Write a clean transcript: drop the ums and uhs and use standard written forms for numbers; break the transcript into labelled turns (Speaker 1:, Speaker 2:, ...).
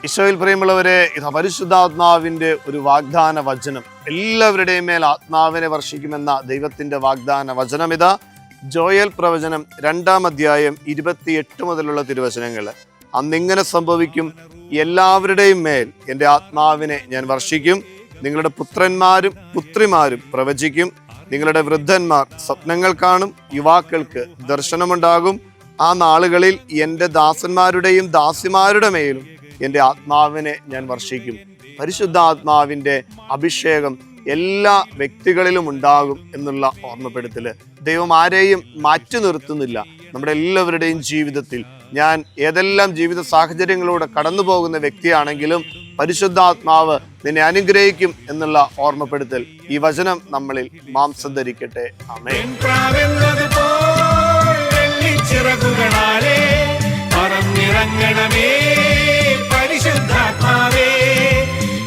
Speaker 1: ഈശോയിൽ പ്രിയമുള്ളവരെ, പരിശുദ്ധാത്മാവിന്റെ ഒരു വാഗ്ദാന വചനം എല്ലാവരുടെയും മേൽ ആത്മാവിനെ വർഷിക്കുമെന്ന ദൈവത്തിന്റെ വാഗ്ദാന വചനം ഇതാ. ജോയൽ പ്രവചനം 2-ാം അധ്യായം 28 മുതലുള്ള തിരുവചനങ്ങൾ. അന്നിങ്ങനെ സംഭവിക്കും, എല്ലാവരുടെയും മേൽ എൻ്റെ ആത്മാവിനെ ഞാൻ വർഷിക്കും. നിങ്ങളുടെ പുത്രന്മാരും പുത്രിമാരും പ്രവചിക്കും. നിങ്ങളുടെ വൃദ്ധന്മാർ സ്വപ്നങ്ങൾ കാണും. യുവാക്കൾക്ക് ദർശനമുണ്ടാകും. ആ നാളുകളിൽ എൻ്റെ ദാസന്മാരുടെയും ദാസിമാരുടെ മേലും എൻ്റെ ആത്മാവിനെ ഞാൻ വർഷിക്കും. പരിശുദ്ധാത്മാവിൻ്റെ അഭിഷേകം എല്ലാ വ്യക്തികളിലും ഉണ്ടാകും എന്നുള്ള ഓർമ്മപ്പെടുത്തൽ. ദൈവം ആരെയും മാറ്റി നിർത്തുന്നില്ല. നമ്മുടെ എല്ലാവരുടെയും ജീവിതത്തിൽ ഞാൻ ഏതെല്ലാം ജീവിത സാഹചര്യങ്ങളിലൂടെ കടന്നു പോകുന്ന വ്യക്തിയാണെങ്കിലും പരിശുദ്ധാത്മാവ് നിന്നെ അനുഗ്രഹിക്കും എന്നുള്ള ഓർമ്മപ്പെടുത്തൽ ഈ വചനം നമ്മളിൽ മാംസം ധരിക്കട്ടെ. ആമേൻ.
Speaker 2: ചിറകുകളാലേ പറന്നിറങ്ങണമേ